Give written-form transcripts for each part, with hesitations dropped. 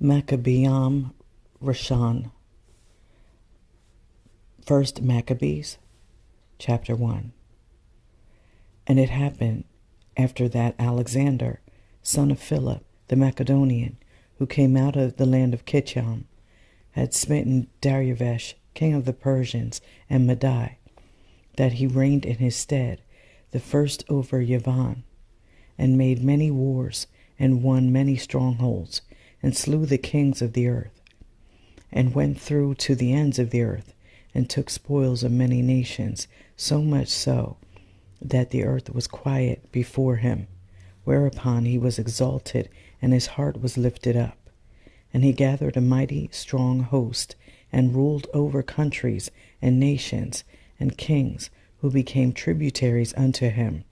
Maccabean Ri'shon. First Maccabees, chapter 1. And it happened after that Alexander, son of Philip the Macedonian, who came out of the land of Kicham, had smitten Darius, king of the Persians, and Madai, that he reigned in his stead, the first over Yavon, and made many wars, and won many strongholds, and slew the kings of the earth, and went through to the ends of the earth, and took spoils of many nations, so much so that the earth was quiet before him. Whereupon he was exalted, and his heart was lifted up. And he gathered a mighty strong host, and ruled over countries and nations and kings, who became tributaries unto him.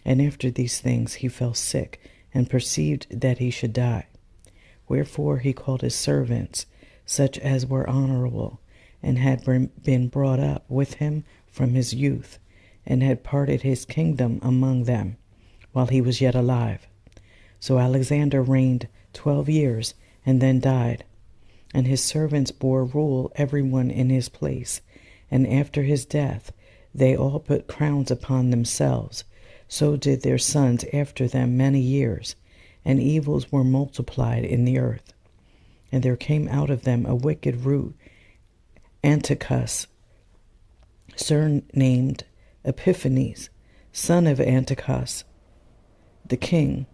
And after these things he fell sick, and perceived that he should die. Wherefore he called his servants, such as were honorable, and had been brought up with him from his youth, and had parted his kingdom among them, while he was yet alive. So Alexander reigned 12 years, and then died. And his servants bore rule every one in his place. And after his death they all put crowns upon themselves. So did their sons after them many years. And evils were multiplied in the earth. And there came out of them a wicked root, Antiochus, surnamed Epiphanes, son of Antiochus, the king,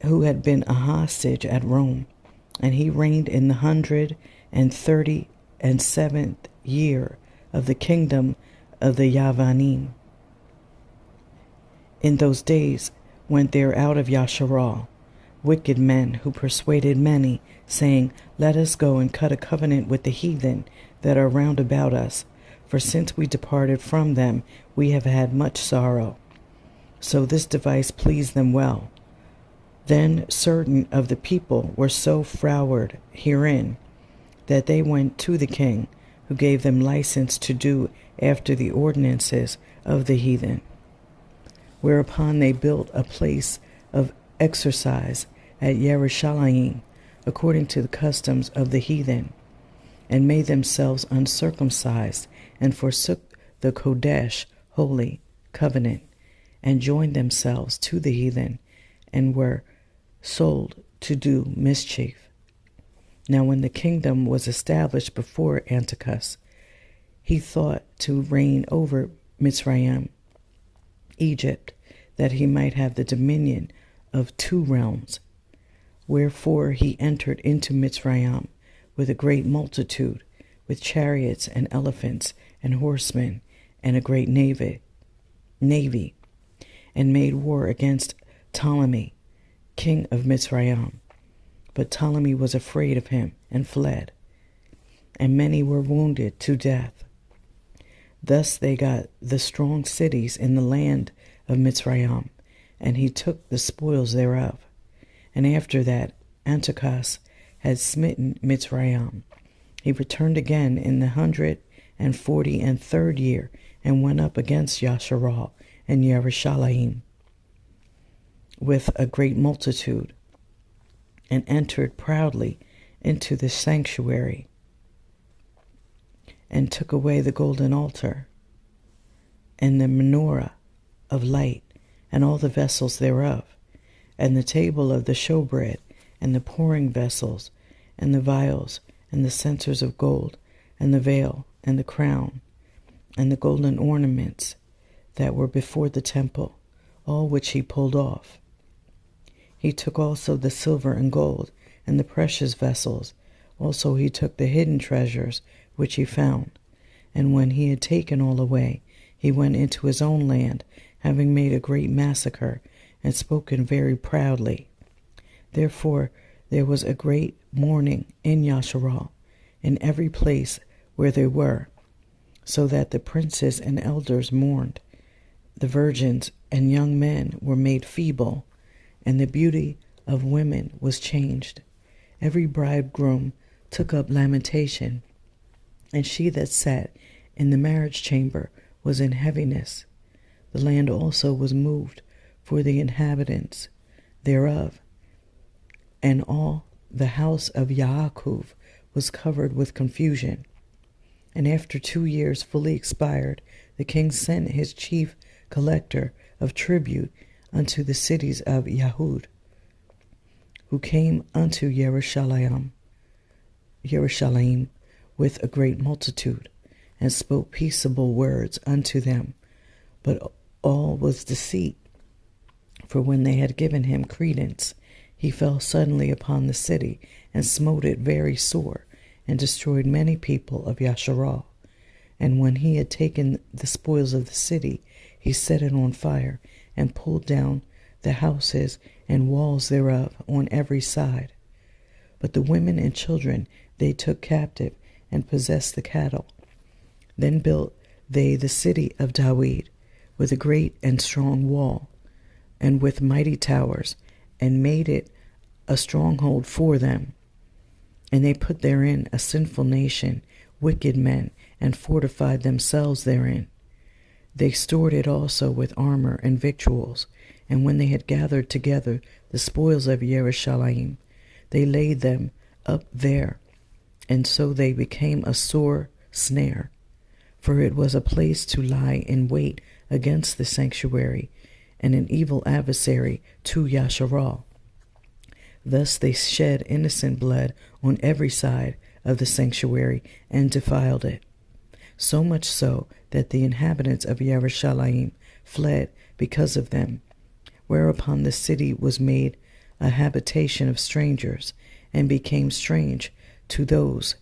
who had been a hostage at Rome. And he reigned in the 137th year of the kingdom of the Yavanim. In those days went there out of Yashar'al wicked men, who persuaded many, saying, Let us go and cut a covenant with the heathen that are round about us, for since we departed from them we have had much sorrow. So this device pleased them well. Then certain of the people were so froward herein, that they went to the king, who gave them license to do after the ordinances of the heathen. Whereupon they built a place of exercise at Yashar'al, according to the customs of the heathen, and made themselves uncircumcised, and forsook the Kodesh, holy covenant, and joined themselves to the heathen, and were sold to do mischief. Now when the kingdom was established before Antiochus, he thought to reign over Maccibiym, Egypt, that he might have the dominion of 2 realms. Wherefore he entered into Maccibiym with a great multitude, with chariots and elephants and horsemen, and a great navy, and made war against Ptolemy, king of Maccibiym. But Ptolemy was afraid of him, and fled, and many were wounded to death. Thus they got the strong cities in the land of Maccibiym, and he took the spoils thereof. And after that Antiochus had smitten Maccibiym, he returned again in the 143rd year, and went up against Yashar'al and Yerushalayim with a great multitude, and entered proudly into the sanctuary, and took away the golden altar, and the menorah of light, and all the vessels thereof, and the table of the showbread, and the pouring vessels, and the vials, and the censers of gold, and the veil, and the crown, and the golden ornaments that were before the temple, all which he pulled off. He took also the silver and gold, and the precious vessels. Also he took the hidden treasures which he found. And when he had taken all away, he went into his own land, having made a great massacre, and spoken very proudly. Therefore there was a great mourning in Yashar'al, in every place where they were, so that the princes and elders mourned. The virgins and young men were made feeble, and the beauty of women was changed. Every bridegroom took up lamentation, and she that sat in the marriage chamber was in heaviness. The land also was moved for the inhabitants thereof, and all the house of Yaakov was covered with confusion. And after 2 years fully expired, the king sent his chief collector of tribute unto the cities of Yahud, who came unto Yashar'al with a great multitude, and spoke peaceable words unto them. But all was deceit, for when they had given him credence, he fell suddenly upon the city, and smote it very sore, and destroyed many people of Yashar'al. And when he had taken the spoils of the city, he set it on fire, and pulled down the houses and walls thereof on every side. But the women and children they took captive, and possessed the cattle. Then built they the city of David, with a great and strong wall, and with mighty towers, and made it a stronghold for them. And they put therein a sinful nation, wicked men, and fortified themselves therein. They stored it also with armor and victuals. And when they had gathered together the spoils of Yashar'al, they laid them up there, and so they became a sore snare. For it was a place to lie in wait against the sanctuary, and an evil adversary to Yashar'al. Thus they shed innocent blood on every side of the sanctuary, and defiled it. So much so that the inhabitants of Yashar'al fled because of them, whereupon the city was made a habitation of strangers, and became strange to those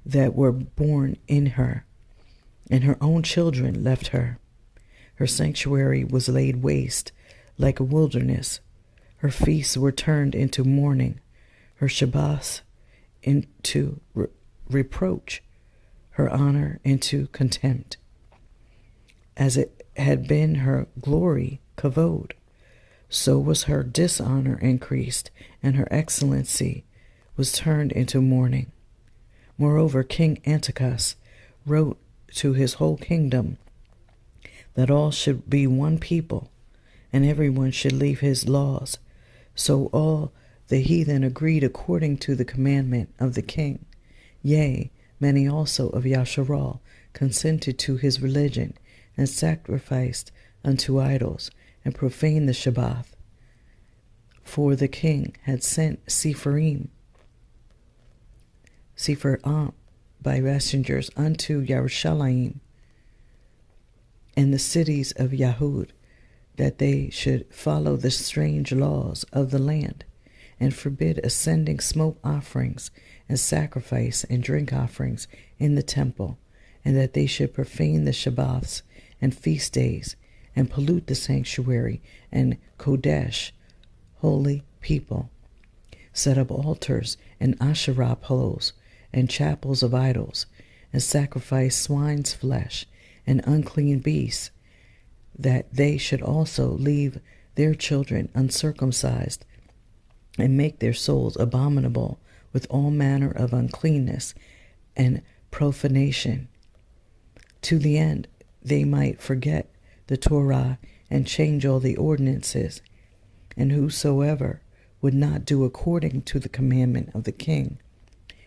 that were born in her, and her own children left her. Her sanctuary was laid waste like a wilderness. Her feasts were turned into mourning, her Shabbats into reproach, her honor into contempt. As it had been her glory, kavod, so was her dishonor increased, and her excellency was turned into mourning. Moreover, King Antiochus wrote to his whole kingdom that all should be one people, and everyone should leave his laws. So all the heathen agreed according to the commandment of the king. Yea, many also of Yashar'al consented to his religion, and sacrificed unto idols, and profaned the Shabbat. For the king had sent Sepharim by messengers unto Yashar'al and the cities of Yahud, that they should follow the strange laws of the land, and forbid ascending smoke offerings and sacrifice and drink offerings in the temple, and that they should profane the Shabbats and feast days, and pollute the sanctuary and Kodesh, holy people, set up altars and Asherah poles and chapels of idols, and sacrifice swine's flesh and unclean beasts, that they should also leave their children uncircumcised, and make their souls abominable with all manner of uncleanness and profanation, to the end they might forget the Torah and change all the ordinances. And whosoever would not do according to the commandment of the king,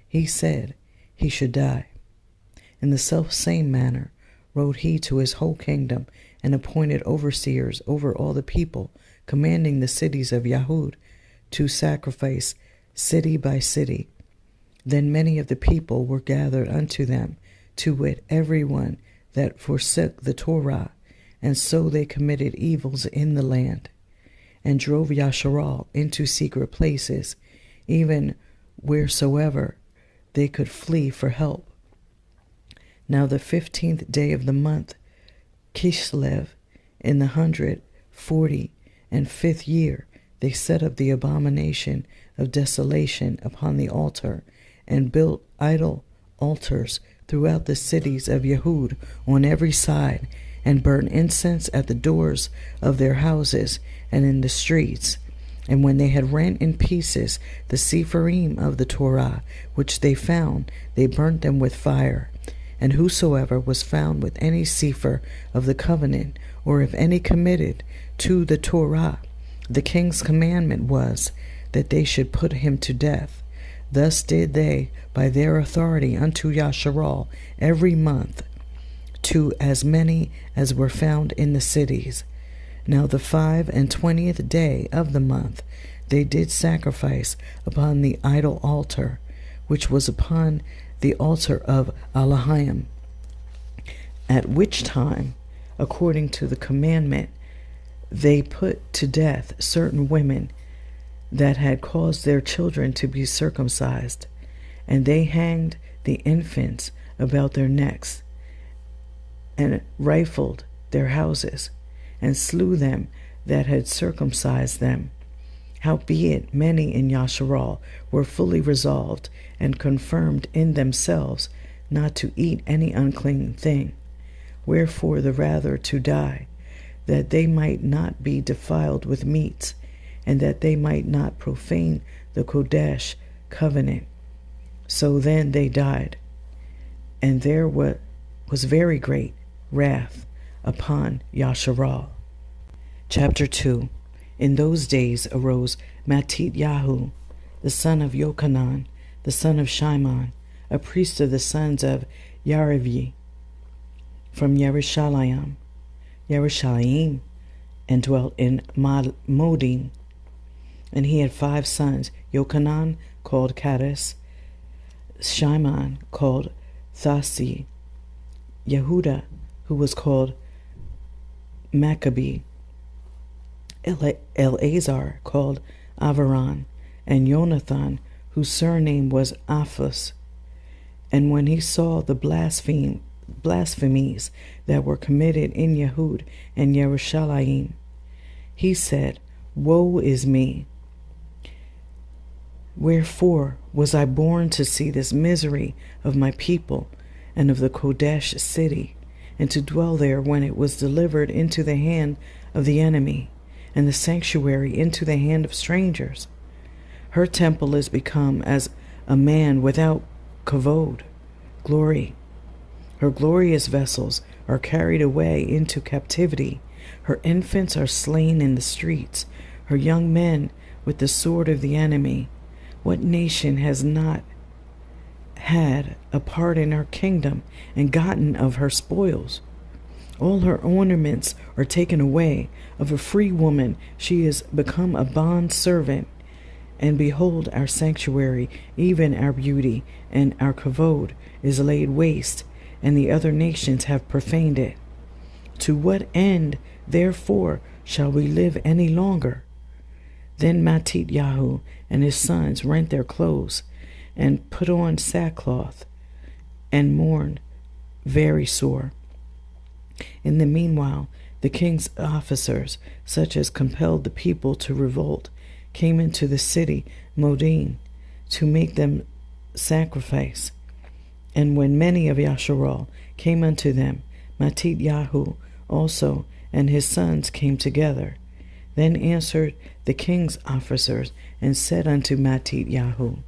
he said he should die. In the selfsame manner wrote he to his whole kingdom, and appointed overseers over all the people, commanding the cities of Yahud to sacrifice city by city. Then many of the people were gathered unto them, to wit, every one that forsook the Torah, and so they committed evils in the land, and drove Yashar'al into secret places, even wheresoever they could flee for help. Now the 15th day of the month, Kislev, in the 145th year, they set up the abomination of desolation upon the altar, and built idol altars throughout the cities of Yahud on every side, and burnt incense at the doors of their houses and in the streets. And when they had rent in pieces the Sepharim of the Torah, which they found, they burnt them with fire. And whosoever was found with any sefer of the covenant, or if any committed to the Torah, the king's commandment was that they should put him to death. Thus did they by their authority unto Yashar'al every month, to as many as were found in the cities. Now the 25th day of the month they did sacrifice upon the idol altar, which was upon the altar of Elohim, at which time, according to the commandment, they put to death certain women that had caused their children to be circumcised, and they hanged the infants about their necks, and rifled their houses, and slew them that had circumcised them. Howbeit many in Yashar'al were fully resolved and confirmed in themselves not to eat any unclean thing, wherefore the rather to die, that they might not be defiled with meats, and that they might not profane the Kodesh covenant. So then they died, and there was very great wrath upon Yashar'al. Chapter 2. In those days arose Mattityahu, the son of Yochanan, the son of Shimon, a priest of the sons of Yarivyi, from Yerushalayim, and dwelt in Modin. And he had 5 sons: Yochanan, called Kaddis; Shimon, called Thasi; Yehuda, who was called Maccabees; Eleazar, called Avaran; and Jonathan, whose surname was Aphus. And when he saw the blasphemies that were committed in Yehud and Yerushalayim, he said, Woe is me! Wherefore was I born to see this misery of my people and of the Kodesh city, and to dwell there when it was delivered into the hand of the enemy, and the sanctuary into the hand of strangers? Her temple is become as a man without kavod, glory. Her glorious vessels are carried away into captivity. Her infants are slain in the streets, her young men with the sword of the enemy. What nation has not had a part in her kingdom and gotten of her spoils? All her ornaments are taken away. Of a free woman she is become a bond servant. And behold, our sanctuary, even our beauty, and our kavod is laid waste, and the other nations have profaned it. To what end, therefore, shall we live any longer? Then Mattityahu and his sons rent their clothes, and put on sackcloth, and mourned very sore. In the meanwhile, the king's officers, such as compelled the people to revolt, came into the city Modin to make them sacrifice. And when many of Yashar'al came unto them, Mattityahu also and his sons came together. Then answered the king's officers and said unto Mattityahu,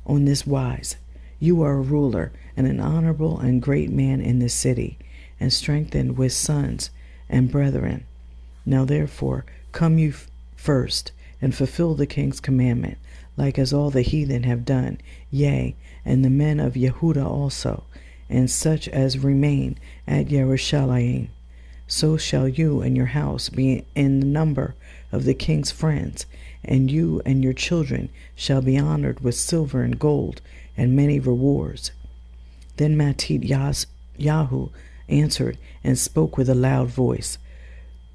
On this wise, you are a ruler and an honorable and great man in this city, and strengthened with sons and brethren. Now therefore come you first, and fulfill the king's commandment, like as all the heathen have done, yea, and the men of Yehuda also, and such as remain at Yerushalayim. So shall you and your house be in the number of the king's friends, and you and your children shall be honored with silver and gold and many rewards. Then Mattityahu answered and spoke with a loud voice,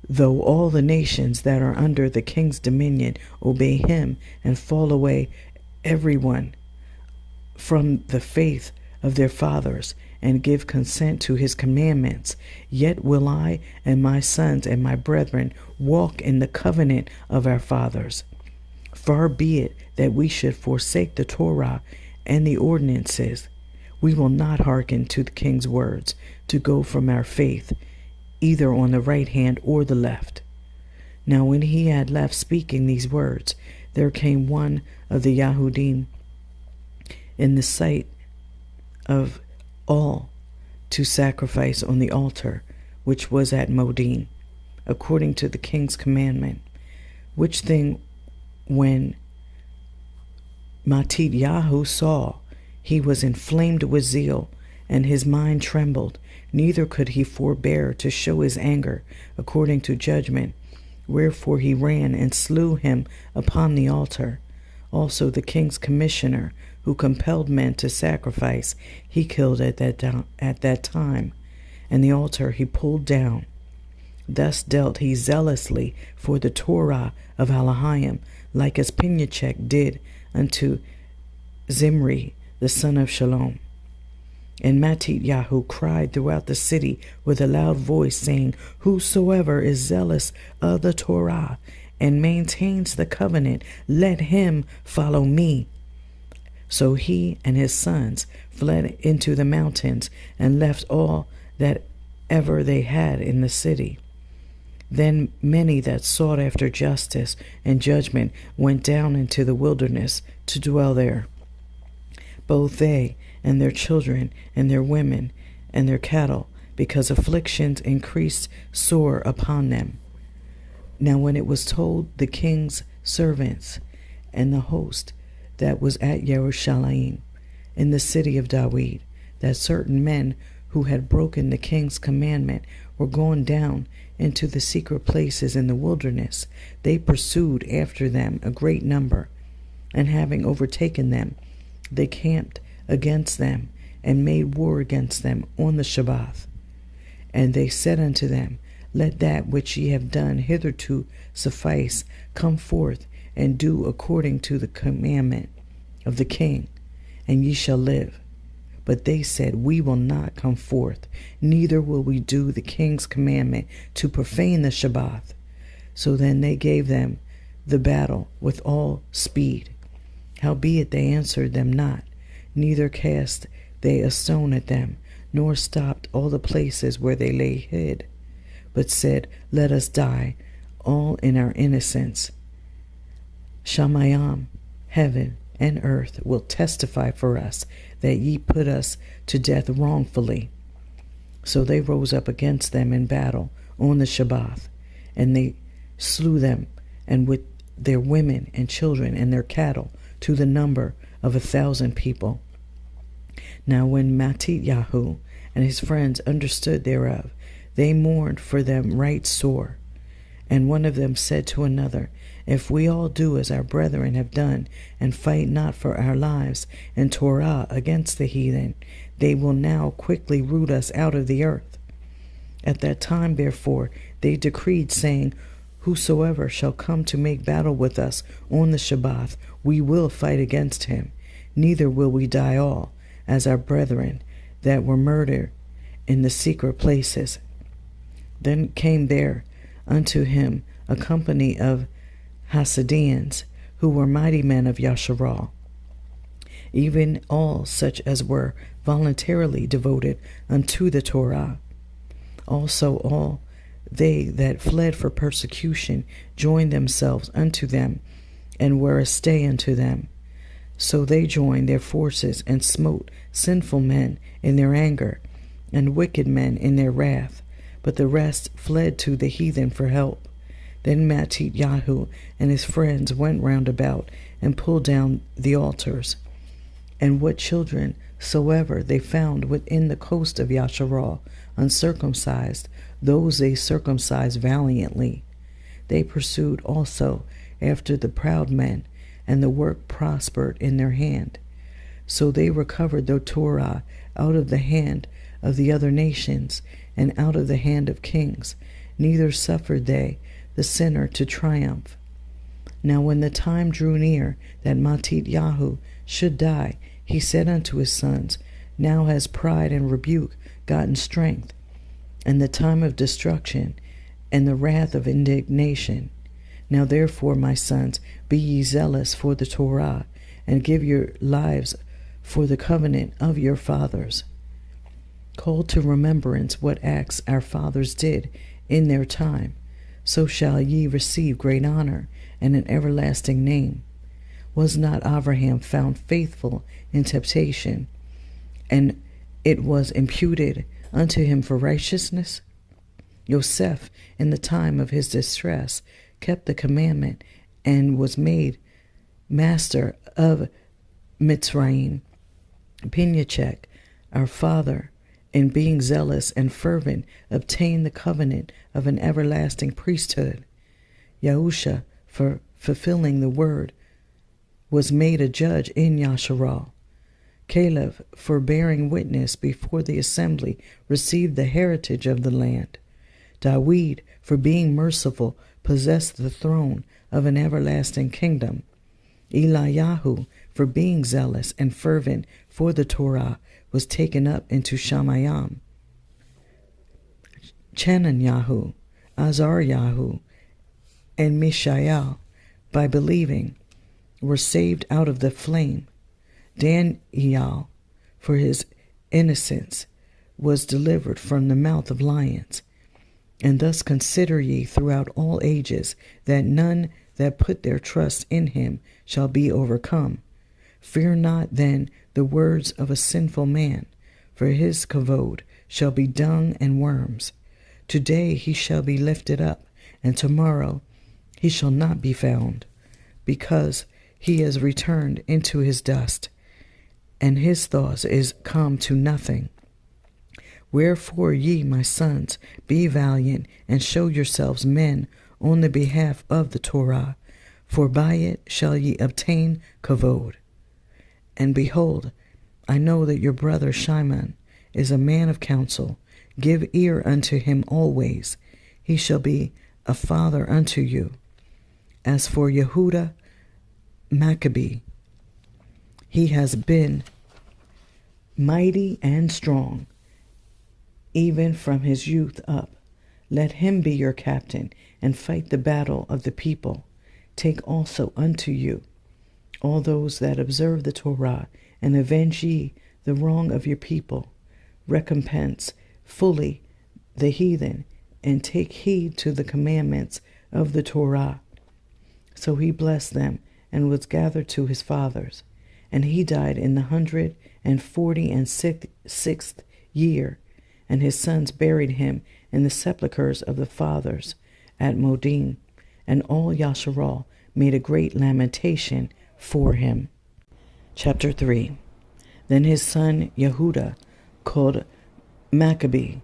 Though all the nations that are under the king's dominion obey him and fall away every one from the faith of their fathers and give consent to his commandments, yet will I and my sons and my brethren walk in the covenant of our fathers. Far be it that we should forsake the Torah and the ordinances. We will not hearken to the king's words to go from our faith, either on the right hand or the left. Now when he had left speaking these words, there came one of the Yahudim in the sight of all to sacrifice on the altar which was at Modin, according to the king's commandment, which thing when Matityahu saw, he was inflamed with zeal, and his mind trembled, neither could he forbear to show his anger according to judgment. Wherefore he ran and slew him upon the altar. Also the king's commissioner, who compelled men to sacrifice, he killed at that time, and the altar he pulled down. Thus dealt he zealously for the Torah of Elohim, like as Pinchach did unto Zimri, the son of Shalom. And Matityahu cried throughout the city with a loud voice, saying, Whosoever is zealous of the Torah and maintains the covenant, let him follow me. So he and his sons fled into the mountains and left all that ever they had in the city. Then many that sought after justice and judgment went down into the wilderness to dwell there, both they and their children and their women and their cattle, because afflictions increased sore upon them. Now when it was told the king's servants and the host that was at Yerushalayim in the city of David, that certain men who had broken the king's commandment were gone down into the secret places in the wilderness, they pursued after them a great number, and having overtaken them, they camped against them and made war against them on the Shabbath. And they said unto them, Let that which ye have done hitherto suffice. Come forth and do according to the commandment of the king, and ye shall live. But they said, We will not come forth, neither will we do the king's commandment to profane the Shabbath. So then they gave them the battle with all speed. Howbeit they answered them not, neither cast they a stone at them, nor stopped all the places where they lay hid, but said, Let us die, all in our innocence. Shamayim, heaven and earth, will testify for us that ye put us to death wrongfully. So they rose up against them in battle on the Shabbath, and they slew them, and with their women and children and their cattle, to the number of 1,000 people. Now when Matityahu and his friends understood thereof, they mourned for them right sore. And one of them said to another, If we all do as our brethren have done, and fight not for our lives in Torah against the heathen, they will now quickly root us out of the earth. At that time, therefore, they decreed, saying, Whosoever shall come to make battle with us on the Shabbath, we will fight against him, neither will we die all, as our brethren that were murdered in the secret places. Then came there unto him a company of Hasidians, who were mighty men of Yashar'al, even all such as were voluntarily devoted unto the Torah. Also all they that fled for persecution joined themselves unto them, and were a stay unto them. So they joined their forces and smote sinful men in their anger, and wicked men in their wrath. But the rest fled to the heathen for help. Then Matityahu and his friends went round about and pulled down the altars. And what children soever they found within the coast of Yashar'al, uncircumcised, those they circumcised valiantly. They pursued also after the proud men, and the work prospered in their hand. So they recovered the Torah out of the hand of the other nations, and out of the hand of kings, neither suffered they the sinner to triumph. Now when the time drew near that Matityahu should die, he said unto his sons, Now has pride and rebuke gotten strength, and the time of destruction, and the wrath of indignation. Now therefore, my sons, be ye zealous for the Torah, and give your lives for the covenant of your fathers. Call to remembrance what acts our fathers did in their time, so shall ye receive great honor and an everlasting name. Was not Abraham found faithful in temptation, and it was imputed unto him for righteousness? Joseph, in the time of his distress, kept the commandment, and was made master of Mitzrayim, Pinyachek, our father, in being zealous and fervent, obtained the covenant of an everlasting priesthood. Yahusha, for fulfilling the word, was made a judge in Yashar'al. Caleb, for bearing witness before the assembly, received the heritage of the land. Dawid, for being merciful, possessed the throne of an everlasting kingdom. Eliyahu, for being zealous and fervent for the Torah, was taken up into Shamayim. Chananyahu, Azaryahu, and Mishael, by believing, were saved out of the flame. Daniel, for his innocence, was delivered from the mouth of lions. And thus consider ye throughout all ages that none that put their trust in him shall be overcome. Fear not then the words of a sinful man, for his kavod shall be dung and worms. Today he shall be lifted up, and tomorrow he shall not be found, because he has returned into his dust, and his thoughts is come to nothing. Wherefore ye, my sons, be valiant, and show yourselves men on the behalf of the Torah, for by it shall ye obtain kavod. And behold, I know that your brother Shimon is a man of counsel. Give ear unto him always. He shall be a father unto you. As for Yehuda Maccabee, he has been mighty and strong, even from his youth up. Let him be your captain, and fight the battle of the people. Take also unto you all those that observe the Torah, and avenge ye the wrong of your people. Recompense fully the heathen, and take heed to the commandments of the Torah. So he blessed them, and was gathered to his fathers. And he died in the 146th year, and his sons buried him in the sepulchres of the fathers at Modim, and all Yashar'al made a great lamentation for him. Chapter 3. Then his son Yehuda, called Maccabee,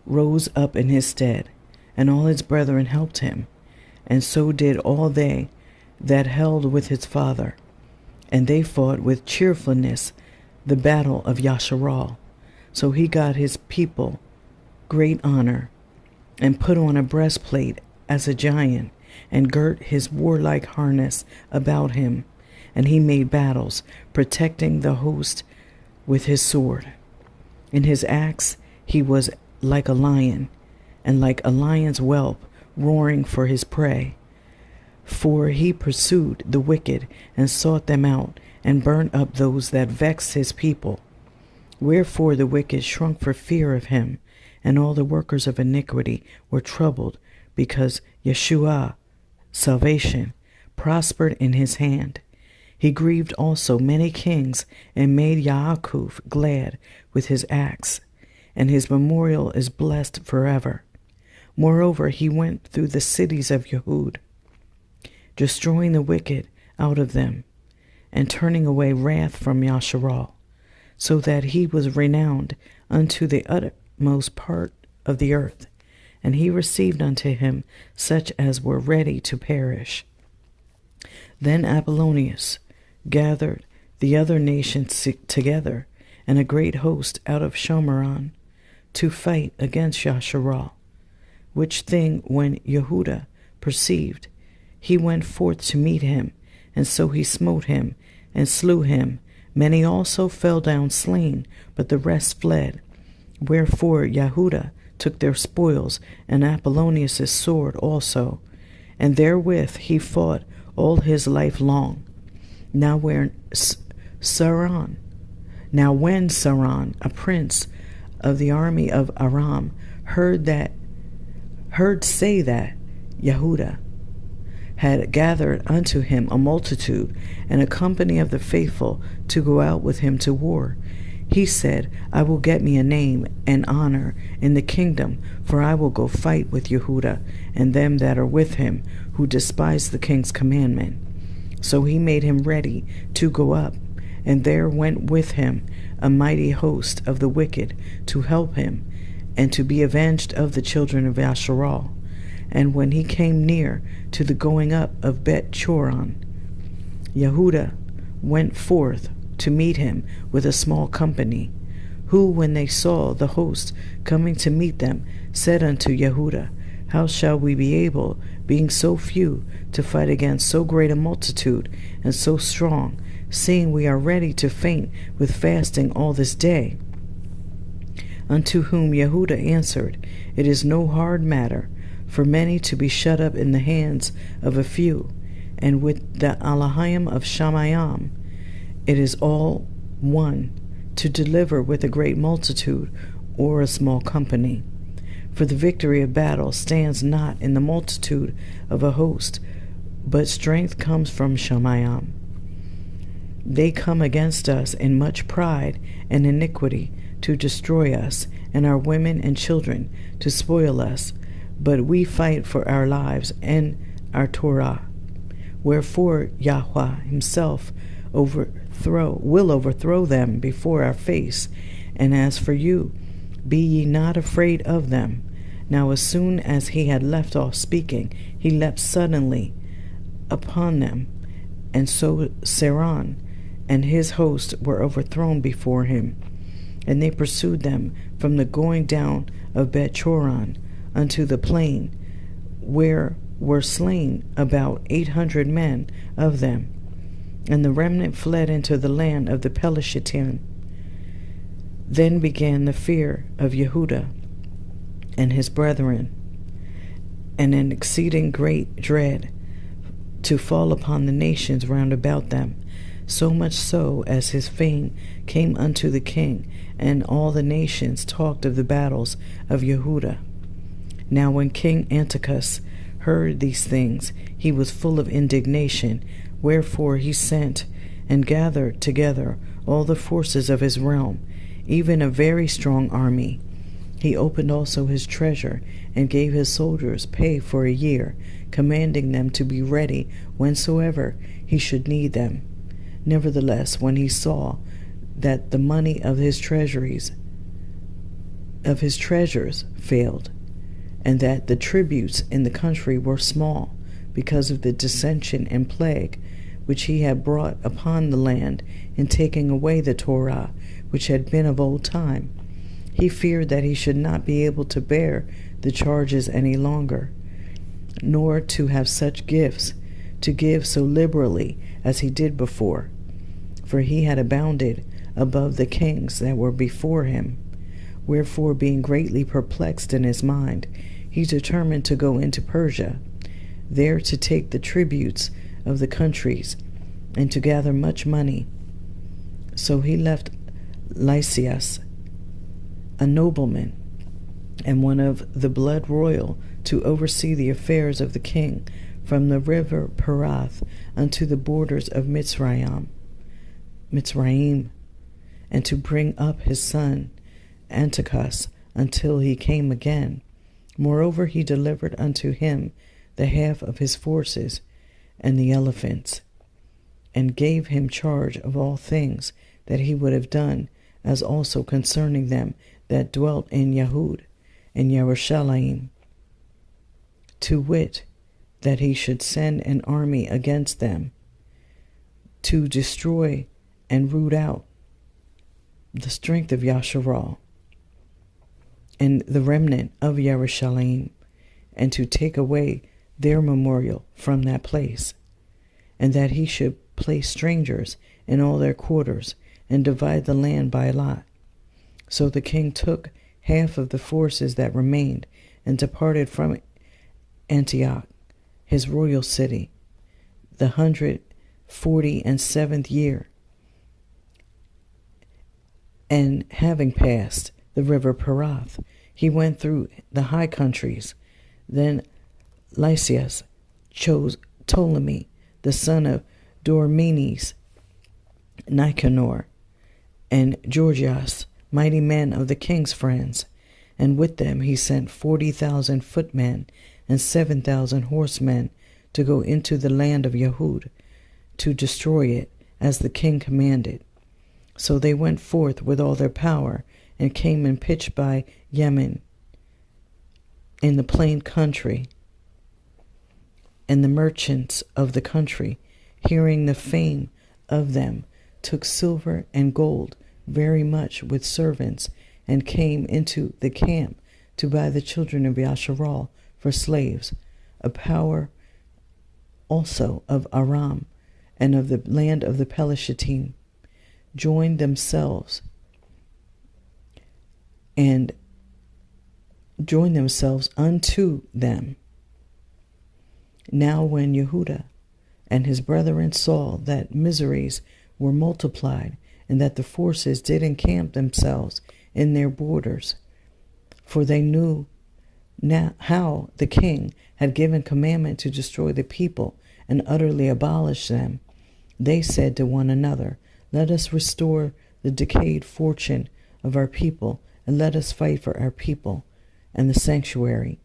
rose up in his stead, and all his brethren helped him, and so did all they that held with his father. And they fought with cheerfulness the battle of Yashar'al. So he got his people great honor, and put on a breastplate as a giant, and girt his warlike harness about him. And he made battles, protecting the host with his sword. In his axe he was like a lion, and like a lion's whelp, roaring for his prey. For he pursued the wicked, and sought them out, and burnt up those that vexed his people. Wherefore the wicked shrunk for fear of him, and all the workers of iniquity were troubled, because Yeshua, salvation, prospered in his hand. He grieved also many kings, and made Yaakov glad with his axe, and his memorial is blessed forever. Moreover, he went through the cities of Yehud, destroying the wicked out of them, and turning away wrath from Yashar'al, so that he was renowned unto the uttermost part of the earth, and he received unto him such as were ready to perish. Then Apollonius gathered the other nations together, and a great host out of Shomeron, to fight against Yashar'al, which thing when Yehuda perceived, he went forth to meet him, and so he smote him, and slew him. Many also fell down slain, but the rest fled. Wherefore Yehuda took their spoils, and Apollonius' sword also, and therewith he fought all his life long. Now when Saran, a prince of the army of Aram, heard say that Yehuda had gathered unto him a multitude and a company of the faithful to go out with him to war, he said, I will get me a name and honor in the kingdom, for I will go fight with Yehuda and them that are with him, who despise the king's commandment. So he made him ready to go up, And there went with him a mighty host of the wicked to help him, and to be avenged of the children of Yashar'al. And when he came near to the going up of Bet Choron, Yehuda went forth to meet him with a small company, who, when they saw the host coming to meet them, said unto Yehuda, How shall we be able, being so few, to fight against so great a multitude and so strong, seeing we are ready to faint with fasting all this day? Unto whom Yehuda answered, It is no hard matter for many to be shut up in the hands of a few, and with the Alahim of Shamayam it is all one to deliver with a great multitude or a small company. For the victory of battle stands not in the multitude of a host, but strength comes from Shamayam. They come against us in much pride and iniquity to destroy us, and our women and children to spoil us, but we fight for our lives and our Torah. Wherefore Yahweh himself will overthrow them before our face. And as for you, be ye not afraid of them. Now as soon as he had left off speaking, he leapt suddenly upon them, and so Saron and his host were overthrown before him. And they pursued them from the going down of Bet Choron unto the plain, where were slain about 800 men of them. And the remnant fled into the land of the Pelishtim. Then began the fear of Yehuda and his brethren, and an exceeding great dread to fall upon the nations round about them, so much so as his fame came unto the king, and all the nations talked of the battles of Yehuda. Now when King Antiochus heard these things, he was full of indignation, wherefore he sent and gathered together all the forces of his realm, even a very strong army. He opened also his treasure, and gave his soldiers pay for a year, commanding them to be ready whensoever he should need them. Nevertheless, when he saw that the money of his treasures failed, and that the tributes in the country were small, because of the dissension and plague which he had brought upon the land in taking away the Torah, which had been of old time, he feared that he should not be able to bear the charges any longer, nor to have such gifts to give so liberally as he did before, for he had abounded above the kings that were before him. Wherefore, being greatly perplexed in his mind, he determined to go into Persia, there to take the tributes of the countries, and to gather much money. So he left Lysias, a nobleman, and one of the blood royal, to oversee the affairs of the king, from the river Perath unto the borders of Mitzrayim, and to bring up his son Antiochus until he came again. Moreover, he delivered unto him the half of his forces and the elephants, and gave him charge of all things that he would have done, as also concerning them that dwelt in Yahud and Yerushalayim, to wit, that he should send an army against them, to destroy and root out the strength of Yashar'al and the remnant of Yerushalayim, and to take away their memorial from that place, and that he should place strangers in all their quarters, and divide the land by lot. So the king took half of the forces that remained, and departed from Antioch, his royal city, the 147th year. And having passed the river Perath, he went through the high countries. Then Lysias chose Ptolemy, the son of Dormenes, Nicanor, and Gorgias, mighty men of the king's friends, and with them he sent 40,000 footmen and 7,000 horsemen to go into the land of Yahud, to destroy it, as the king commanded. So they went forth with all their power, and came and pitched by Yemen in the plain country. And the merchants of the country, hearing the fame of them, took silver and gold very much with servants, and came into the camp to buy the children of Yashar'al for slaves. A power also of Aram and of the land of the Pelishtim joined themselves unto them. Now when Yehuda and his brethren saw that miseries were multiplied, and that the forces did encamp themselves in their borders, for they knew now how the king had given commandment to destroy the people and utterly abolish them, they said to one another, let us restore the decayed fortune of our people, and let us fight for our people and the sanctuary.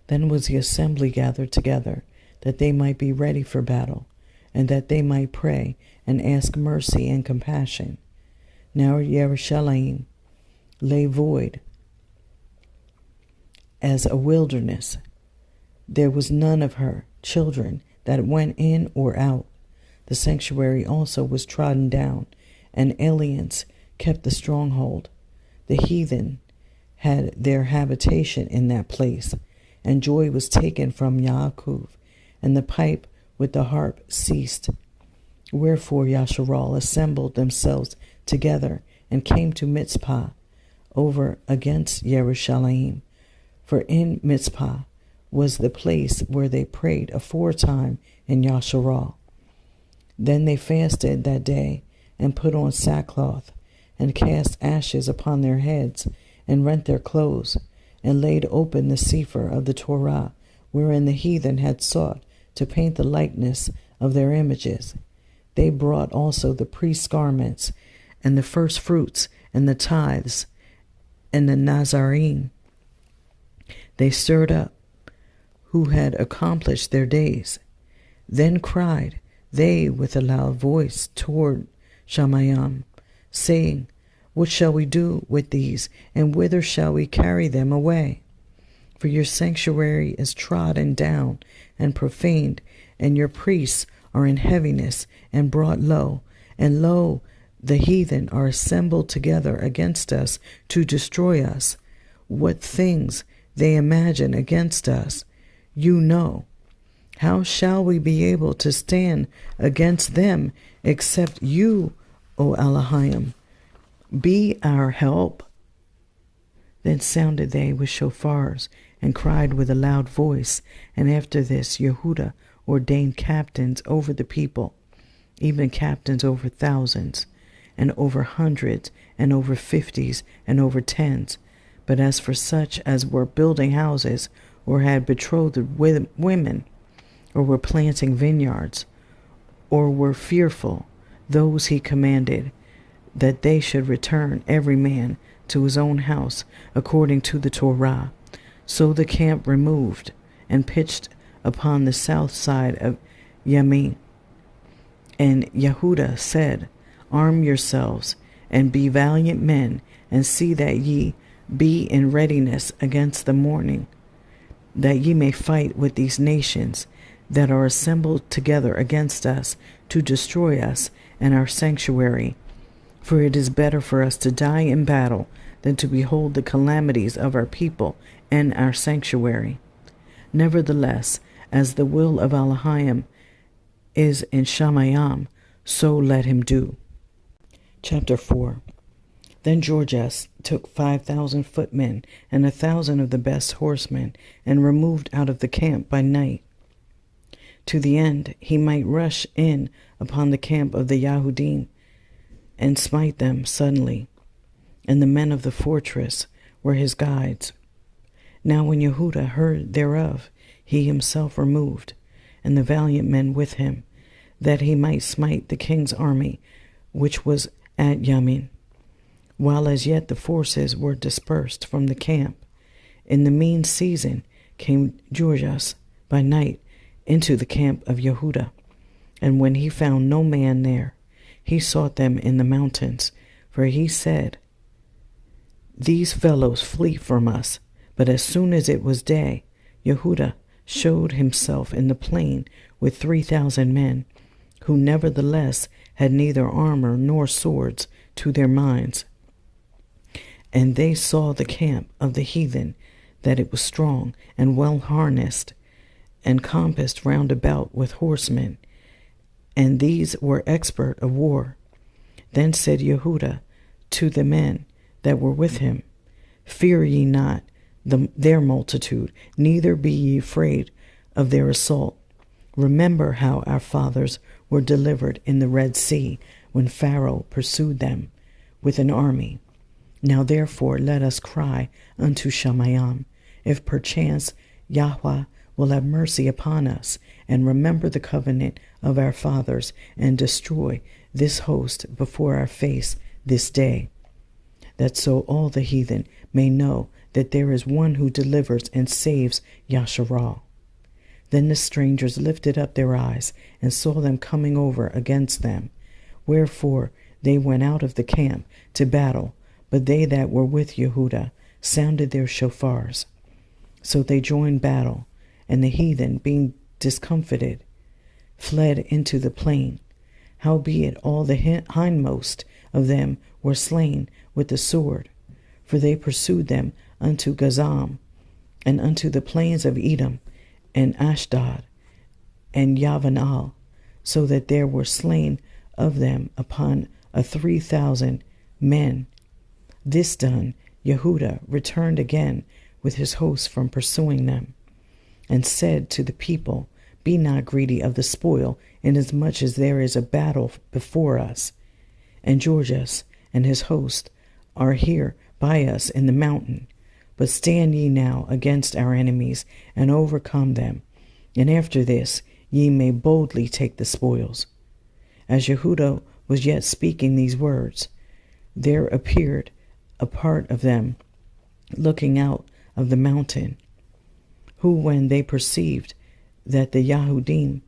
Then was the assembly gathered together, that they might be ready for battle, and that they might pray and ask mercy and compassion. Now Yashar'al lay void as a wilderness. There was none of her children that went in or out. The sanctuary also was trodden down, and aliens kept the stronghold. The heathen had their habitation in that place, and joy was taken from Yaakov, and the pipe with the harp ceased. Wherefore Yashar'al assembled themselves together, and came to Mizpah over against Yerushalayim. For in Mizpah was the place where they prayed aforetime in Yashar'al. Then they fasted that day, and put on sackcloth, and cast ashes upon their heads, and rent their clothes, and laid open the sefer of the Torah, wherein the heathen had sought to paint the likeness of their images. They brought also the priest's garments, and the first fruits, and the tithes, and the Nazarene. They stirred up, who had accomplished their days. Then cried they with a loud voice toward Maccibiym, saying, what shall we do with these, and whither shall we carry them away? For your sanctuary is trodden down and profaned, and your priests are in heaviness and brought low. And lo, the heathen are assembled together against us to destroy us. What things they imagine against us, you know. How shall we be able to stand against them, except you, O Elohim, be our help? Then sounded they with shofars, and cried with a loud voice. And after this Yehuda ordained captains over the people, even captains over thousands, and over hundreds, and over fifties, and over tens. But as for such as were building houses, or had betrothed women, or were planting vineyards, or were fearful, those he commanded that they should return every man to his own house according to the Torah. So the camp removed and pitched upon the south side of Yemen. And Yehuda said, arm yourselves, and be valiant men, and see that ye be in readiness against the morning, that ye may fight with these nations that are assembled together against us to destroy us and our sanctuary. For it is better for us to die in battle than to behold the calamities of our people and our sanctuary. Nevertheless, as the will of Elohim is in Maccibiym, so let him do. Chapter 4. Then Georges took 5,000 footmen and 1,000 of the best horsemen, and removed out of the camp by night, to the end he might rush in upon the camp of the Yahudim, and smite them suddenly. And the men of the fortress were his guides. Now when Yehuda heard thereof, he himself removed, and the valiant men with him, that he might smite the king's army, which was at Yemen, while as yet the forces were dispersed from the camp. In the mean season came Georges by night into the camp of Yehuda, and when he found no man there, he sought them in the mountains, for he said, "These fellows flee from us." But as soon as it was day, Yehuda showed himself in the plain with 3,000 men, who nevertheless had neither armor nor swords to their minds. And they saw the camp of the heathen, that it was strong and well harnessed, and compassed round about with horsemen, and these were expert of war. Then said Yehuda to the men that were with him, "Fear ye not their multitude, neither be ye afraid of their assault. Remember how our fathers were delivered in the Red Sea, when Pharaoh pursued them with an army. Now therefore let us cry unto Shamayim, if perchance Yahweh will have mercy upon us, and remember the covenant of our fathers, and destroy this host before our face this day, that so all the heathen may know that there is one who delivers and saves Yashar'al." Then the strangers lifted up their eyes and saw them coming over against them. Wherefore they went out of the camp to battle, but they that were with Yehuda sounded their shofars. So they joined battle, and the heathen, being discomfited, fled into the plain. Howbeit all the hindmost of them were slain with the sword, for they pursued them unto Gazam, and unto the plains of Edom, and Ashdod, and Yavan'al, so that there were slain of them upon 3,000 men. This done, Yehuda returned again with his hosts from pursuing them, and said to the people, "Be not greedy of the spoil, inasmuch as there is a battle before us, and Georgias and his host are here by us in the mountain. But stand ye now against our enemies, and overcome them, and after this ye may boldly take the spoils." As Yehuda was yet speaking these words, there appeared a part of them looking out of the mountain, who, when they perceived that the Yahudim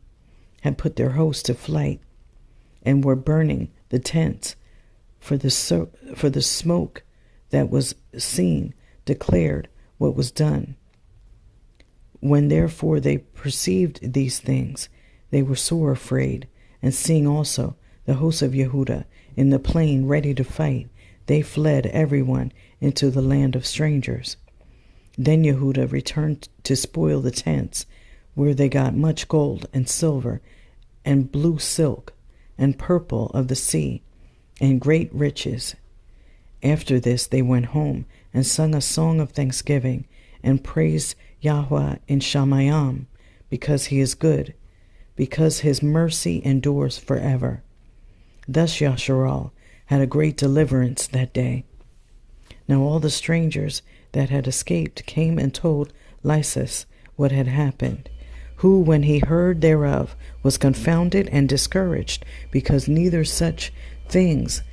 had put their host to flight, and were burning the tents, for the smoke that was seen declared what was done. When therefore they perceived these things, they were sore afraid, and seeing also the host of Yehuda in the plain ready to fight, they fled every one into the land of strangers. Then Yehuda returned to spoil the tents, where they got much gold and silver, and blue silk, and purple of the sea, and great riches. After this they went home, and sung a song of thanksgiving, and praised Yahweh in Shamayim, because he is good, because his mercy endures forever. Thus Yashar'al had a great deliverance that day. Now all the strangers that had escaped came and told Lysis what had happened, who, when he heard thereof, was confounded and discouraged, because neither such things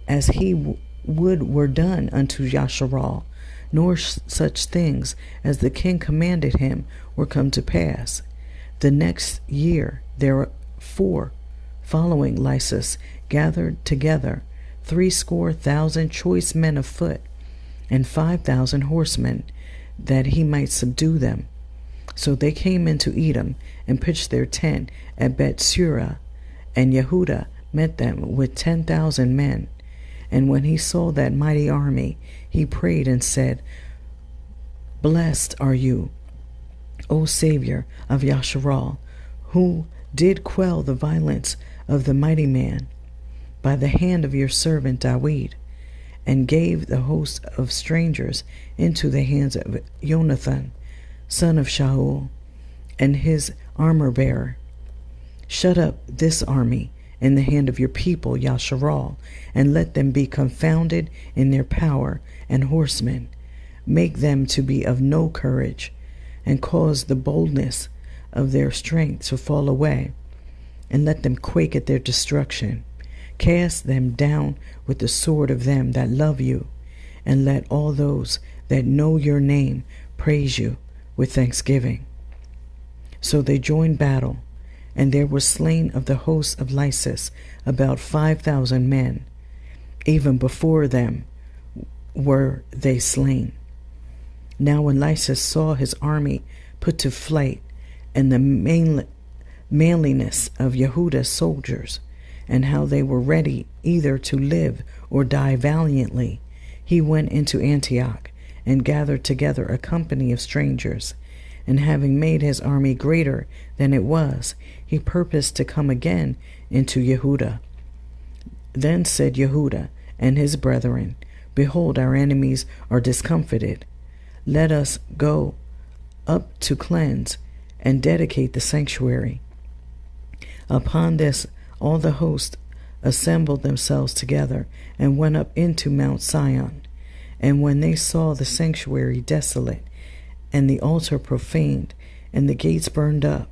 as he would were done unto Yashar'al, nor such things as the king commanded him were come to pass. The next year therefore, following Lysis, gathered together 70,000 choice men of foot, and 5,000 horsemen, that he might subdue them. So they came into Edom, and pitched their tent at Bet-surah, and Yehuda met them with 10,000 men. And when he saw that mighty army, he prayed and said, "Blessed are you, O Savior of Yashar'al, who did quell the violence of the mighty man by the hand of your servant Dawid, and gave the host of strangers into the hands of Jonathan, son of Shaul, and his armor-bearer. Shut up this army in the hand of your people Yashar'al, and let them be confounded in their power and horsemen. Make them to be of no courage, and cause the boldness of their strength to fall away, and let them quake at their destruction. Cast them down with the sword of them that love you, and let all those that know your name praise you with thanksgiving." So they joined battle, And there were slain of the host of Lysis about 5,000 men. Even before them were they slain. Now when Lysis saw his army put to flight, and the manliness of Yehuda's soldiers, and how they were ready either to live or die valiantly, he went into Antioch, and gathered together a company of strangers. And having made his army greater than it was, he purposed to come again into Yehuda. Then said Yehuda and his brethren, Behold, our enemies are discomfited. Let us go up to cleanse and dedicate the sanctuary. Upon this, all the host assembled themselves together and went up into Mount Sion. And when they saw the sanctuary desolate, and the altar profaned, and the gates burned up,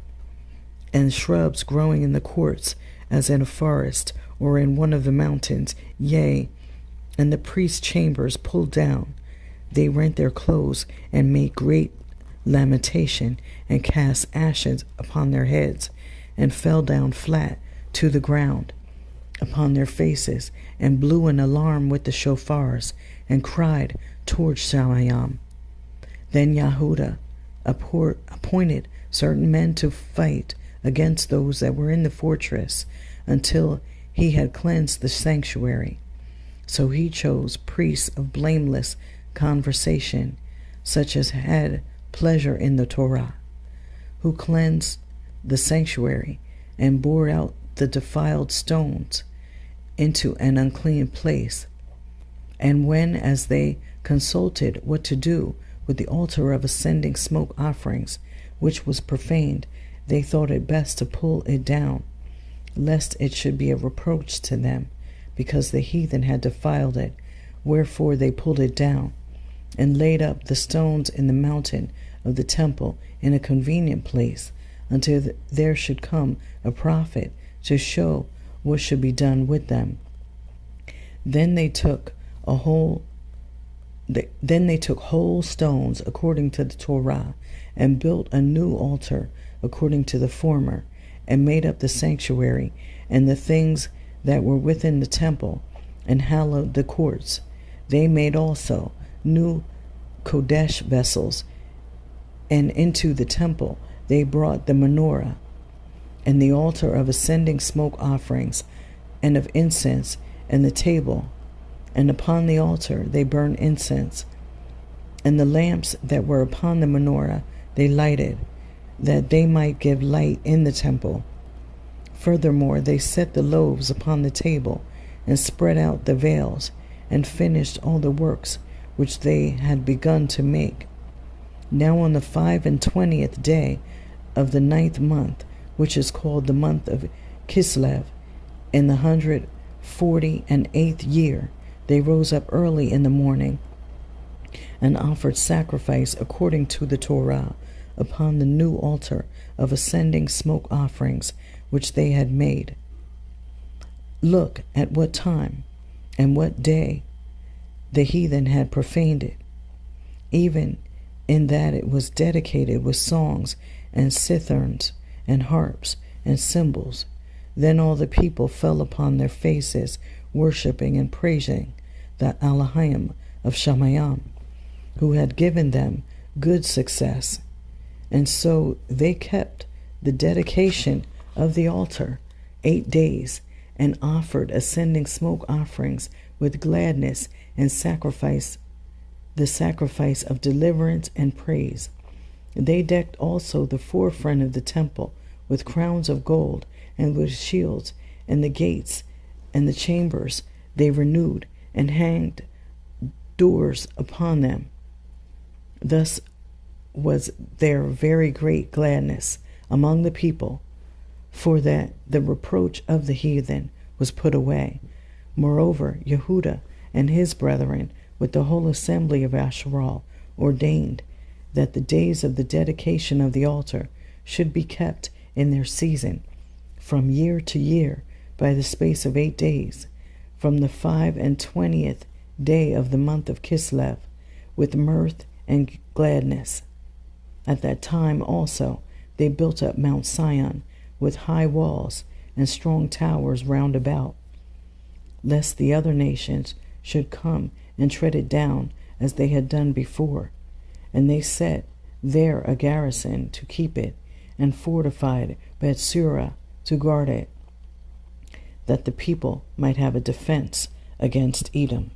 and shrubs growing in the courts as in a forest or in one of the mountains, yea, and the priest's chambers pulled down, they rent their clothes and made great lamentation, and cast ashes upon their heads, and fell down flat to the ground upon their faces, and blew an alarm with the shofars, and cried towards Shamayim. Then Yehuda appointed certain men to fight against those that were in the fortress, until he had cleansed the sanctuary. So he chose priests of blameless conversation, such as had pleasure in the Torah, who cleansed the sanctuary, and bore out the defiled stones into an unclean place. And when, as they consulted what to do with the altar of ascending smoke offerings, which was profaned, they thought it best to pull it down, lest it should be a reproach to them, because the heathen had defiled it. Wherefore they pulled it down, and laid up the stones in the mountain of the temple in a convenient place, until there should come a prophet to show what should be done with them. Then they took whole stones according to the Torah, and built a new altar according to the former, and made up the sanctuary and the things that were within the temple, and hallowed the courts. They made also new Kodesh vessels, and into the temple they brought the menorah, and the altar of ascending smoke offerings, and of incense, and the table, and upon the altar they burned incense. And the lamps that were upon the menorah they lighted, that they might give light in the temple. Furthermore, they set the loaves upon the table, and spread out the veils, and finished all the works which they had begun to make. Now on the 25th day of the 9th month, which is called the month of Kislev, in the 148th year, they rose up early in the morning, and offered sacrifice according to the Torah upon the new altar of ascending smoke offerings which they had made. Look at what time and what day the heathen had profaned it, even in that it was dedicated with songs and citherns and harps and cymbals. Then all the people fell upon their faces, worshiping and praising the Elohim of Shamayim, who had given them good success. And so they kept the dedication of the altar 8 days, and offered ascending smoke offerings with gladness, and the sacrifice of deliverance and praise. They decked also the forefront of the temple with crowns of gold, and with shields, and the gates and the chambers they renewed, and hanged doors upon them. Thus was there very great gladness among the people, for that the reproach of the heathen was put away. Moreover, Yehuda and his brethren, with the whole assembly of Yashar'al, ordained that the days of the dedication of the altar should be kept in their season, from year to year, by the space of 8 days, from the 25th day of the month of Kislev, with mirth and gladness. At that time also they built up Mount Sion with high walls and strong towers round about, lest the other nations should come and tread it down as they had done before. And they set there a garrison to keep it, and fortified Bethsura to guard it, that the people might have a defense against Edom.